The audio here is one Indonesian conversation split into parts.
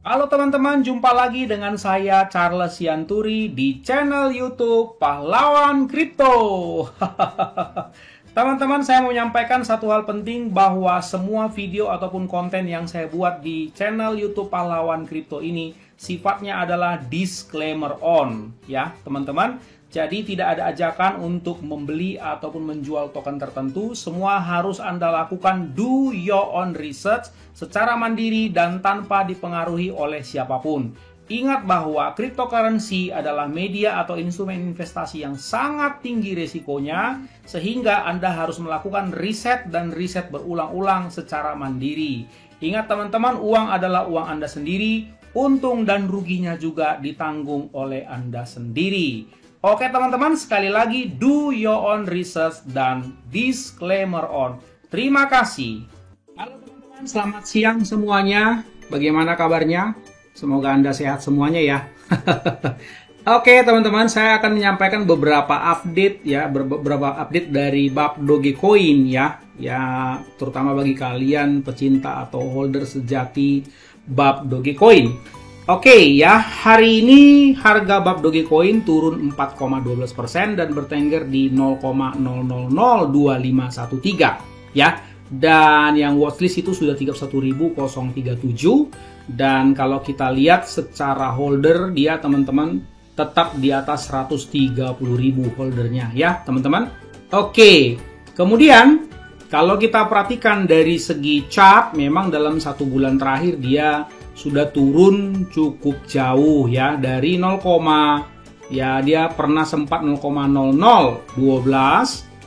Halo teman-teman, jumpa lagi dengan saya Charles Sianturi di channel YouTube Pahlawan Kripto. Teman-teman, saya mau menyampaikan satu hal penting bahwa semua video ataupun konten yang saya buat di channel YouTube Pahlawan Kripto ini sifatnya adalah disclaimer on, ya teman-teman. Jadi tidak ada ajakan untuk membeli ataupun menjual token tertentu. Semua harus Anda lakukan do your own research secara mandiri dan tanpa dipengaruhi oleh siapapun. Ingat bahwa cryptocurrency adalah media atau instrumen investasi yang sangat tinggi risikonya, sehingga Anda harus melakukan riset dan riset berulang-ulang secara mandiri. Ingat teman-teman, uang adalah uang Anda sendiri, untung dan ruginya juga ditanggung oleh Anda sendiri. Oke teman-teman, sekali lagi do your own research dan disclaimer on. Terima kasih. Halo teman-teman, selamat siang semuanya. Bagaimana kabarnya? Semoga Anda sehat semuanya ya. Oke teman-teman, saya akan menyampaikan beberapa update ya, beberapa update dari BAP Dogecoin ya. Ya, terutama bagi kalian pecinta atau holder sejati BAP Dogecoin. Oke ya, hari ini harga BAP Dogecoin turun 4,12% dan bertengger di 0,002513 ya. Dan yang watchlist itu sudah 31.037 dan kalau kita lihat secara holder dia teman-teman tetap di atas 130.000 holdernya ya teman-teman. Oke, kemudian kalau kita perhatikan dari segi chart, memang dalam satu bulan terakhir dia sudah turun cukup jauh ya, dari 0, ya dia pernah sempat 0,0012,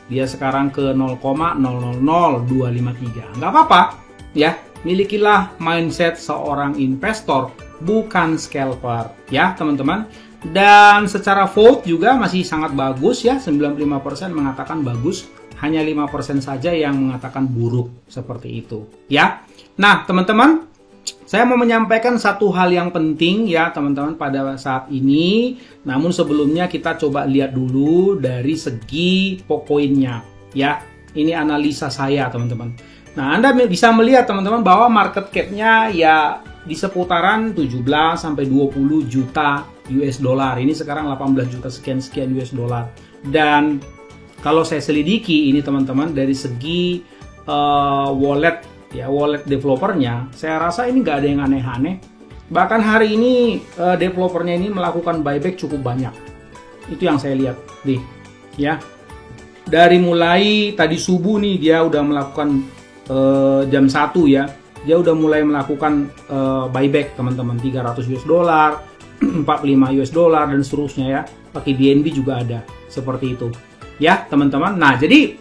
dia sekarang ke 0,000253. Nggak apa-apa ya, milikilah mindset seorang investor, bukan scalper ya teman-teman. Dan secara vote juga masih sangat bagus ya, 95% mengatakan bagus, hanya 5% saja yang mengatakan buruk, seperti itu ya. Nah teman-teman, saya mau menyampaikan satu hal yang penting ya teman-teman pada saat ini. Namun sebelumnya kita coba lihat dulu dari segi pokoknya ya. Ini analisa saya teman-teman. Nah Anda bisa melihat teman-teman bahwa market cap-nya ya di seputaran 17 sampai 20 juta US dollar. Ini sekarang 18 juta sekian-sekian US dollar. Dan kalau saya selidiki ini teman-teman dari segi wallet developernya, saya rasa ini nggak ada yang aneh-aneh. Bahkan hari ini developernya ini melakukan buyback cukup banyak. Itu yang saya lihat nih ya. Dari mulai tadi subuh nih dia udah melakukan jam 1 ya, dia udah mulai melakukan buyback teman-teman, 300 US dollar, 45 US dollar dan seterusnya ya. Pakai BNB juga ada seperti itu ya teman-teman. Nah jadi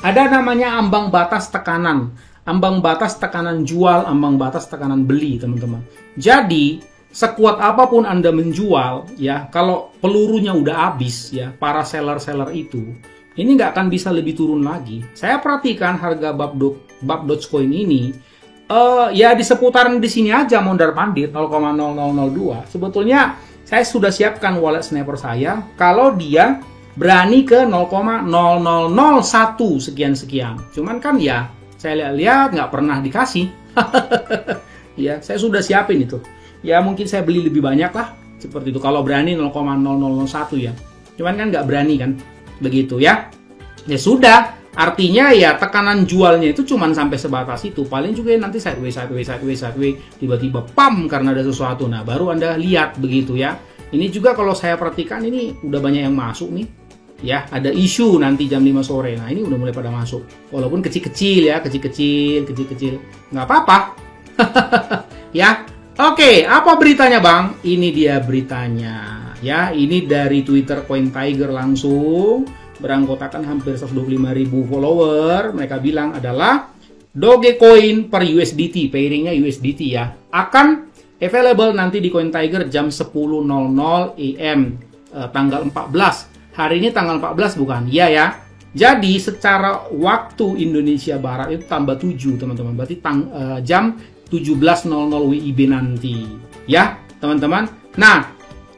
ada namanya ambang batas tekanan. Ambang batas tekanan jual, ambang batas tekanan beli, teman-teman. Jadi, sekuat apapun Anda menjual, ya, kalau pelurunya udah habis, ya, para seller-seller itu, ini nggak akan bisa lebih turun lagi. Saya perhatikan harga BAP Dogecoin ini, ya di seputaran di sini aja mondar-mandir 0,0002. Sebetulnya saya sudah siapkan wallet sniper saya, kalau dia berani ke 0,0001 sekian-sekian. Cuman kan ya, saya lihat-lihat nggak pernah dikasih. Ya, saya sudah siapin itu. Ya, mungkin saya beli lebih banyak lah. Seperti itu. Kalau berani 0,0001 ya. Cuman kan nggak berani kan. Begitu ya. Ya sudah. Artinya ya tekanan jualnya itu cuman sampai sebatas itu. Paling juga nanti sideways. Tiba-tiba pam karena ada sesuatu. Nah, baru Anda lihat begitu ya. Ini juga kalau saya perhatikan ini udah banyak yang masuk nih. Ya, ada isu nanti jam 5 sore. Nah, ini udah mulai pada masuk. Walaupun kecil-kecil ya, kecil-kecil. Nggak apa-apa. Ya. Oke, apa beritanya, Bang? Ini dia beritanya. Ya, ini dari Twitter CoinTiger langsung. Beranggotakan hampir 125.000 follower. Mereka bilang adalah Dogecoin per USDT, pairingnya USDT ya, akan available nanti di CoinTiger jam 10.00 AM tanggal 14. Hari ini tanggal 14 bukan? Iya ya. Jadi secara waktu Indonesia Barat itu tambah 7 teman-teman. Berarti jam 17.00 WIB nanti. Ya teman-teman. Nah,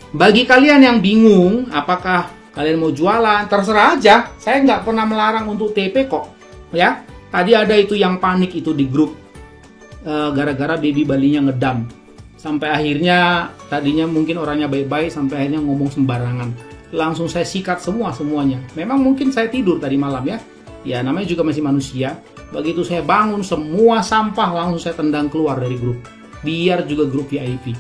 bagi kalian yang bingung apakah kalian mau jualan, terserah aja. Saya nggak pernah melarang untuk TP kok. Ya. Tadi ada itu yang panik itu di grup. Gara-gara baby Balinya ngedam. Sampai akhirnya tadinya mungkin orangnya baik-baik, sampai akhirnya ngomong sembarangan. Langsung saya sikat semuanya. Memang mungkin saya tidur tadi malam ya. Ya namanya juga masih manusia. Begitu saya bangun, semua sampah langsung saya tendang keluar dari grup. Biar juga grup VIP.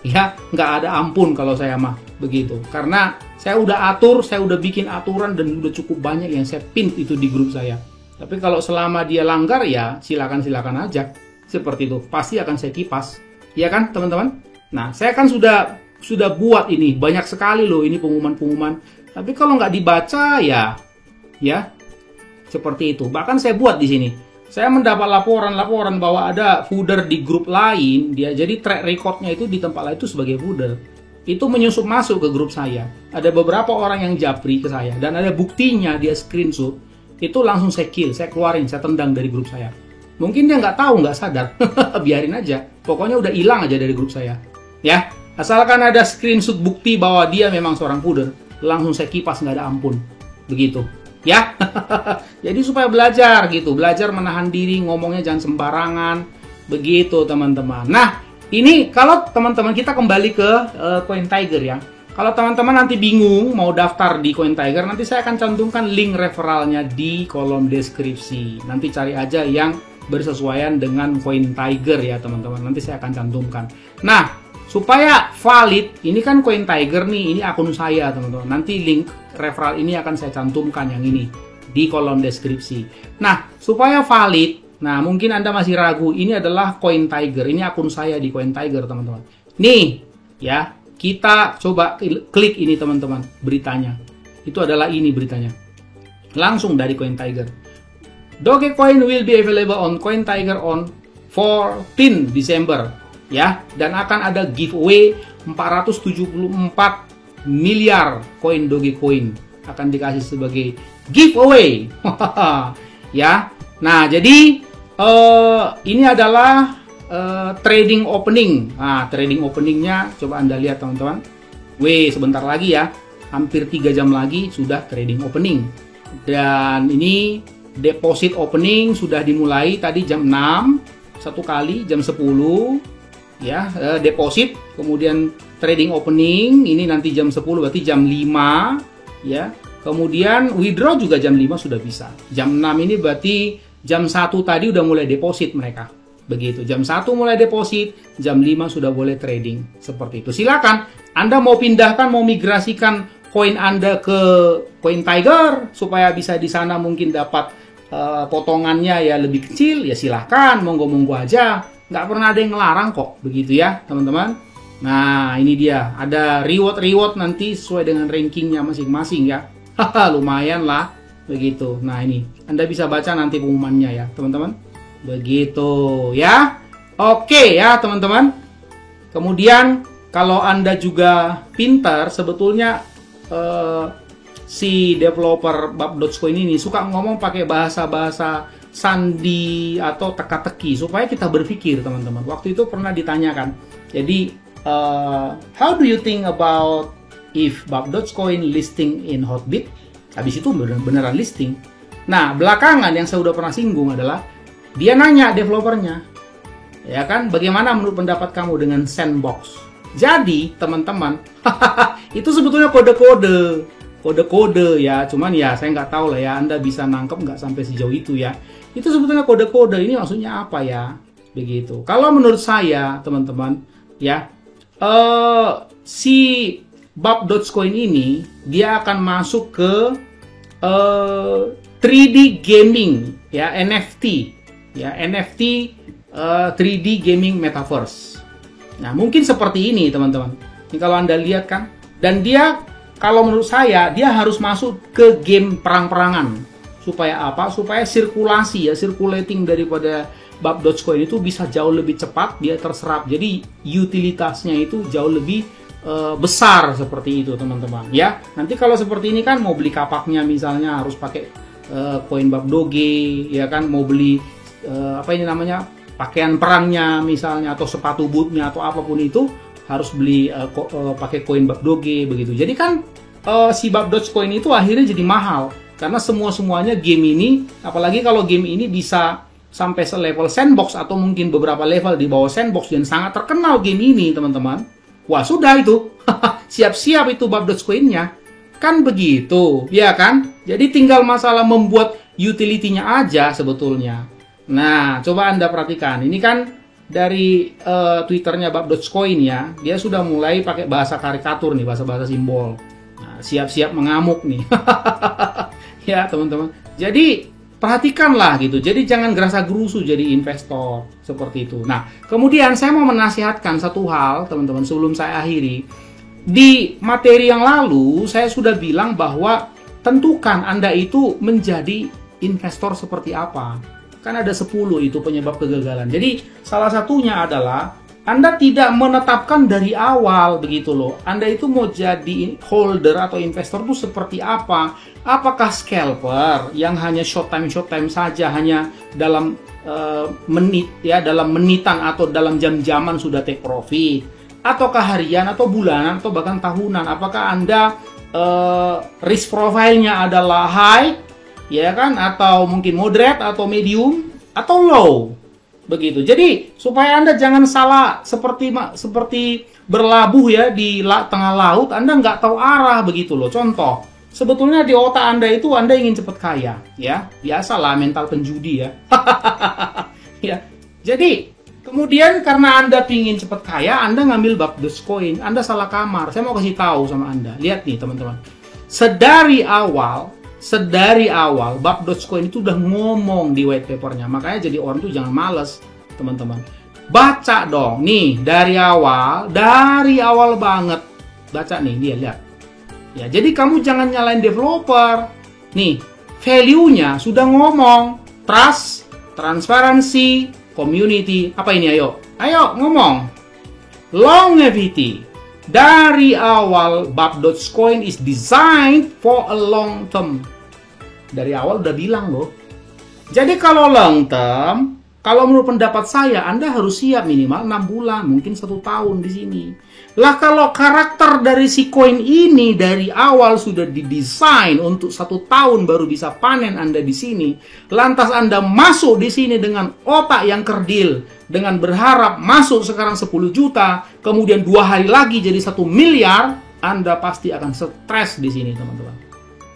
Ya nggak ada ampun kalau saya mah begitu. Karena saya udah atur, saya udah bikin aturan dan udah cukup banyak yang saya pin itu di grup saya. Tapi kalau selama dia langgar ya silakan aja. Seperti itu, pasti akan saya kipas. Ya kan, teman-teman? Nah, saya kan sudah buat ini, banyak sekali loh ini pengumuman-pengumuman. Tapi kalau nggak dibaca ya seperti itu. Bahkan saya buat di sini. Saya mendapat laporan bahwa ada fooder di grup lain, dia jadi track recordnya itu di tempat lain itu sebagai fooder. Itu menyusup masuk ke grup saya. Ada beberapa orang yang japri ke saya dan ada buktinya, dia screenshot. Itu langsung saya kill, saya keluarin, saya tendang dari grup saya. Mungkin dia nggak tahu, nggak sadar. Biarin aja. Pokoknya udah hilang aja dari grup saya. Ya, asalkan ada screenshot bukti bahwa dia memang seorang fooder, langsung saya kipas, nggak ada ampun. Begitu. Ya. Jadi supaya belajar gitu. Belajar menahan diri, ngomongnya jangan sembarangan. Begitu, teman-teman. Nah, ini kalau teman-teman kita kembali ke CoinTiger ya. Kalau teman-teman nanti bingung mau daftar di CoinTiger, nanti saya akan cantumkan link referralnya di kolom deskripsi. Nanti cari aja yang bersesuaian dengan CoinTiger ya teman-teman. Nanti saya akan cantumkan. Nah, supaya valid, ini kan CoinTiger nih, ini akun saya teman-teman. Nanti link referral ini akan saya cantumkan yang ini di kolom deskripsi. Nah, supaya valid, nah mungkin Anda masih ragu, ini adalah CoinTiger. Ini akun saya di CoinTiger teman-teman. Nih, ya, kita coba klik ini teman-teman, beritanya. Itu adalah ini beritanya. Langsung dari CoinTiger. Dogecoin will be available on CoinTiger on 14 Desember ya, dan akan ada giveaway 474 miliar koin Dogecoin akan dikasih sebagai giveaway. Ya. Nah, jadi ini adalah trading opening. Nah, trading openingnya coba Anda lihat teman-teman. Sebentar lagi ya. Hampir 3 jam lagi sudah trading opening. Dan ini deposit opening sudah dimulai tadi jam 6, satu kali jam 10 ya, deposit, kemudian trading opening ini nanti jam 10 berarti jam 5 ya. Kemudian withdraw juga jam 5 sudah bisa. Jam 6 ini berarti jam 1 tadi udah mulai deposit mereka. Begitu. Jam 1 mulai deposit, jam 5 sudah boleh trading. Seperti itu. Silakan Anda mau pindahkan, mau migrasikan koin Anda ke CoinTiger supaya bisa di sana mungkin dapat potongannya ya lebih kecil, ya silahkan, monggo-monggo aja, nggak pernah ada yang ngelarang kok, begitu ya teman-teman. Nah ini dia, ada reward nanti sesuai dengan rankingnya masing-masing ya. Lumayan lah, begitu. Nah ini, Anda bisa baca nanti pengumumannya ya teman-teman, begitu ya. Oke ya teman-teman. Kemudian kalau Anda juga pintar, sebetulnya si developer Bab.coin ini suka ngomong pakai bahasa-bahasa sandi atau teka-teki supaya kita berpikir teman-teman. Waktu itu pernah ditanyakan. Jadi how do you think about if Bab.coin listing in Hotbit? Habis itu beneran listing. Nah, belakangan yang saya udah pernah singgung adalah dia nanya developernya, ya kan, bagaimana menurut pendapat kamu dengan sandbox? Jadi teman-teman, itu sebetulnya kode-kode ya, cuman ya saya nggak tahu lah ya, Anda bisa nangkep nggak sampai sejauh itu ya. Itu sebetulnya kode-kode, ini maksudnya apa ya, begitu. Kalau menurut saya teman-teman ya, si Bab.coin ini dia akan masuk ke 3D gaming ya, NFT ya, NFT 3D gaming metaverse. Nah mungkin seperti ini teman-teman. Ini kalau Anda lihat kan, dan dia kalau menurut saya, dia harus masuk ke game perang-perangan. Supaya apa? Supaya sirkulasi ya, circulating daripada Bab.coin itu bisa jauh lebih cepat, dia terserap. Jadi utilitasnya itu jauh lebih besar seperti itu teman-teman. Ya, nanti kalau seperti ini kan mau beli kapaknya misalnya harus pakai koin Babdoge, ya kan, mau beli apa ini namanya, pakaian perangnya misalnya, atau sepatu bootnya atau apapun itu, harus beli pakai koin Babdoge begitu. Jadi kan si Bab.coin itu akhirnya jadi mahal karena semuanya game ini, apalagi kalau game ini bisa sampai selevel sandbox atau mungkin beberapa level di bawah sandbox dan sangat terkenal game ini, teman-teman. Wah, sudah itu. Siap-siap itu bab Dogecoin-nya. Kan begitu, ya kan? Jadi tinggal masalah membuat utility-nya aja sebetulnya. Nah, coba Anda perhatikan. Ini kan dari Twitternya bab Dogecoin ya. Dia sudah mulai pakai bahasa karikatur nih, bahasa-bahasa simbol. Nah, siap-siap mengamuk nih. Ya, teman-teman. Jadi perhatikanlah gitu. Jadi jangan gerasa gerusu jadi investor seperti itu. Nah, kemudian saya mau menasihatkan satu hal, teman-teman, sebelum saya akhiri. Di materi yang lalu saya sudah bilang bahwa tentukan Anda itu menjadi investor seperti apa. Kan ada 10 itu penyebab kegagalan. Jadi salah satunya adalah Anda tidak menetapkan dari awal begitu loh. Anda itu mau jadi holder atau investor itu seperti apa? Apakah scalper yang hanya short time saja, hanya dalam menit ya, dalam menitan atau dalam jam-jaman sudah take profit? Ataukah harian atau bulanan atau bahkan tahunan? Apakah Anda risk profile-nya adalah high, ya kan? Atau mungkin moderate atau medium atau low? Begitu. Jadi supaya Anda jangan salah seperti berlabuh ya di tengah laut, Anda nggak tahu arah begitu loh. Contoh, sebetulnya di otak Anda itu Anda ingin cepat kaya, ya. Biasalah mental penjudi ya. Ya. Jadi kemudian karena Anda pingin cepat kaya, Anda ngambil bab Dogecoin, Anda salah kamar. Saya mau kasih tahu sama Anda. Lihat nih teman-teman. Sedari awal bab Dogecoin itu udah ngomong di white papernya. Makanya jadi orang tuh jangan males, teman-teman. Baca dong. Nih, dari awal banget. Baca nih, dia lihat. Ya, jadi kamu jangan nyalain developer. Nih, value-nya sudah ngomong. Trust, transparency, community. Apa ini, ayo? Ayo, ngomong. Longevity. Dari awal, bab Dogecoin is designed for a long term. Dari awal udah bilang loh. Jadi kalau long term, kalau menurut pendapat saya, Anda harus siap minimal 6 bulan, mungkin 1 tahun di sini. Lah kalau karakter dari si koin ini dari awal sudah didesain untuk 1 tahun baru bisa panen Anda di sini. Lantas Anda masuk di sini dengan otak yang kerdil, dengan berharap masuk sekarang 10 juta, kemudian 2 hari lagi jadi 1 miliar, Anda pasti akan stres di sini, teman-teman.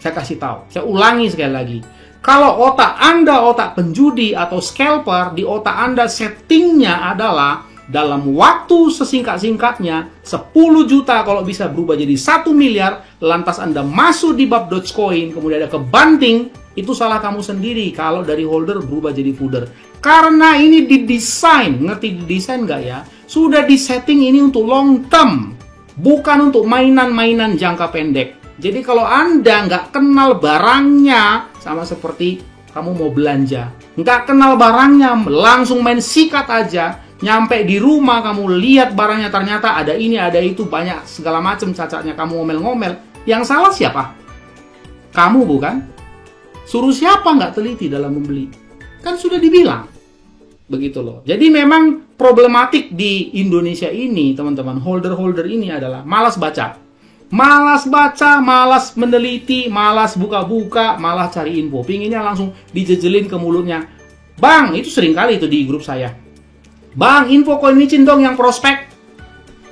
Saya kasih tahu, saya ulangi sekali lagi. Kalau otak Anda otak penjudi atau scalper, di otak Anda settingnya adalah dalam waktu sesingkat-singkatnya 10 juta kalau bisa berubah jadi 1 miliar, lantas Anda masuk di bab Dogecoin, kemudian ada kebanting, itu salah kamu sendiri kalau dari holder berubah jadi fooder. Karena ini didesain, ngerti didesain nggak ya? Sudah disetting ini untuk long term, bukan untuk mainan-mainan jangka pendek. Jadi kalau Anda nggak kenal barangnya, sama seperti kamu mau belanja. Nggak kenal barangnya, langsung main sikat aja. Nyampe di rumah, kamu lihat barangnya ternyata ada ini, ada itu, banyak segala macam cacatnya. Kamu ngomel-ngomel. Yang salah siapa? Kamu bukan? Suruh siapa nggak teliti dalam membeli? Kan sudah dibilang. Begitu loh. Jadi memang problematik di Indonesia ini, teman-teman, holder-holder ini adalah malas baca. Malas baca, malas meneliti, malas buka-buka, malas cari info. Pinginnya langsung dijejelin ke mulutnya. Bang, itu sering kali itu di grup saya. Bang, info koin micin dong yang prospek.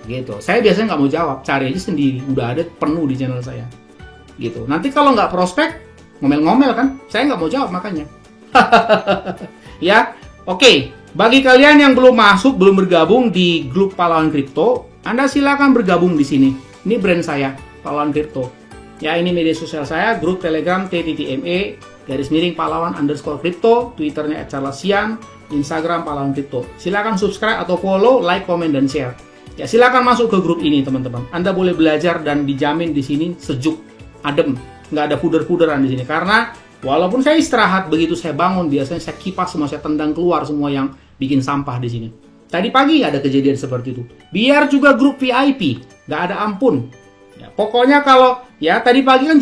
Gitu. Saya biasanya nggak mau jawab, cari aja sendiri. Udah ada penuh di channel saya. Gitu. Nanti kalau nggak prospek, ngomel-ngomel kan? Saya nggak mau jawab makanya. Ya, oke. Bagi kalian yang belum masuk, belum bergabung di grup Pahlawan Kripto, Anda silakan bergabung di sini. Ini brand saya, Pahlawan Kripto. Ya, ini media sosial saya, grup Telegram _TTME _pahlawan_kripto, Twitternya @charlesian, Instagram Pahlawan Kripto. Silakan subscribe atau follow, like, komen, dan share. Ya, silakan masuk ke grup ini, teman-teman. Anda boleh belajar dan dijamin di sini sejuk, adem, nggak ada puder-puderan di sini. Karena walaupun saya istirahat, begitu saya bangun, biasanya saya kipas semua, saya tendang keluar semua yang bikin sampah di sini. Tadi pagi ada kejadian seperti itu. Biar juga grup VIP, nggak ada ampun. Ya, pokoknya kalau ya tadi pagi kan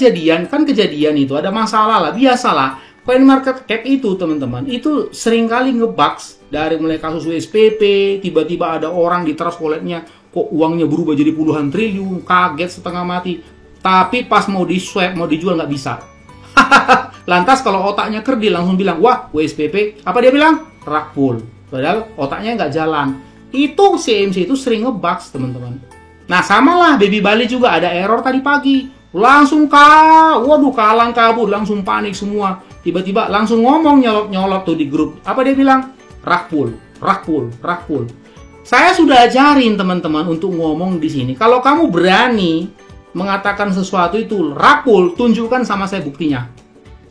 kejadian itu ada masalah lah, biasalah. Coin market cap itu, teman-teman, itu seringkali ngebugs dari mulai kasus WSPP, tiba-tiba ada orang di trust walletnya, kok uangnya berubah jadi puluhan triliun, kaget setengah mati. Tapi pas mau di swap, mau dijual nggak bisa. Lantas kalau otaknya kerdil langsung bilang, wah WSPP, apa dia bilang? Rug pull. Padahal otaknya nggak jalan. Itu CMC itu sering ngebugs, teman-teman. Nah, samalah Baby Bali juga ada error tadi pagi. Langsung waduh kalang kabut, langsung panik semua. Tiba-tiba langsung ngomong nyolot-nyolot tuh di grup. Apa dia bilang? Rug pull, rug pull, rug pull. Saya sudah ajarin teman-teman untuk ngomong di sini. Kalau kamu berani mengatakan sesuatu itu rug pull, tunjukkan sama saya buktinya.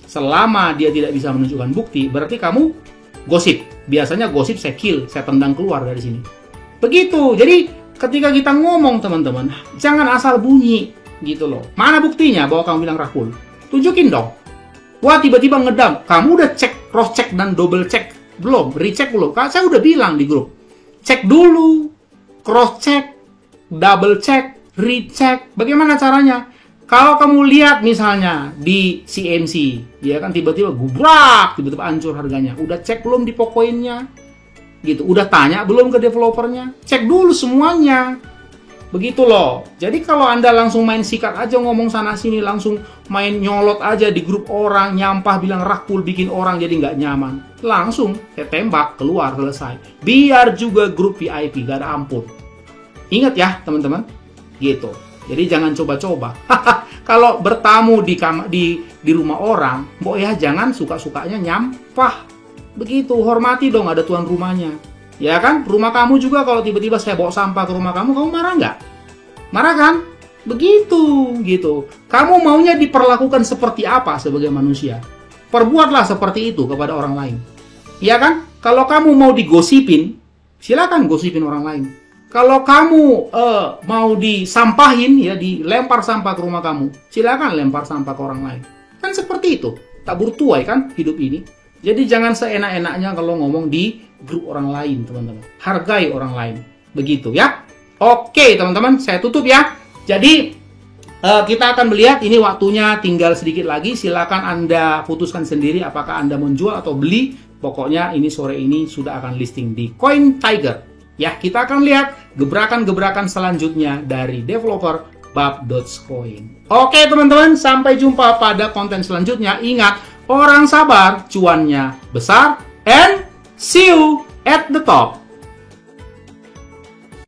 Selama dia tidak bisa menunjukkan bukti, berarti kamu gosip. Biasanya gosip saya kill, saya tendang keluar dari sini. Begitu. Jadi ketika kita ngomong teman-teman, jangan asal bunyi gitu loh. Mana buktinya bahwa kamu bilang rug pull? Tunjukin dong. Wah, tiba-tiba ngedam. Kamu udah cek, cross check dan double check belum? Recheck belum? Saya udah bilang di grup. Cek dulu, cross check, double check, recheck. Bagaimana caranya? Kalau kamu lihat misalnya di CMC, ya kan tiba-tiba gubrak, tiba-tiba hancur harganya. Udah cek belum di pokoinnya? Gitu. Udah tanya belum ke developernya? Cek dulu semuanya. Begitu loh. Jadi kalau Anda langsung main sikat aja ngomong sana sini, langsung main nyolot aja di grup orang, nyampah bilang rug pull, bikin orang jadi nggak nyaman. Langsung saya tembak, keluar, selesai. Biar juga grup VIP, gak ada ampun. Ingat ya teman-teman. Gitu. Jadi jangan coba-coba. Kalau bertamu di rumah orang, mbok ya jangan suka-sukanya nyampah. Begitu, hormati dong ada tuan rumahnya. Ya kan, rumah kamu juga kalau tiba-tiba saya bawa sampah ke rumah kamu marah nggak? Marah kan? Begitu, gitu. Kamu maunya diperlakukan seperti apa sebagai manusia? Perbuatlah seperti itu kepada orang lain. Ya kan? Kalau kamu mau digosipin, silakan gosipin orang lain. Kalau kamu mau disampahin, ya dilempar sampah ke rumah kamu, silakan lempar sampah ke orang lain. Kan seperti itu. Tabur tuai kan hidup ini. Jadi jangan seenak-enaknya kalau ngomong di grup orang lain, teman-teman. Hargai orang lain. Begitu ya. Oke, teman-teman, saya tutup ya. Jadi kita akan melihat ini waktunya tinggal sedikit lagi. Silakan Anda putuskan sendiri apakah Anda menjual atau beli. Pokoknya ini sore ini sudah akan listing di Coin Tiger. Ya, kita akan lihat gebrakan-gebrakan selanjutnya dari developer Bab.Coin. Oke, teman-teman, sampai jumpa pada konten selanjutnya. Ingat, orang sabar, cuannya besar, and see you at the top.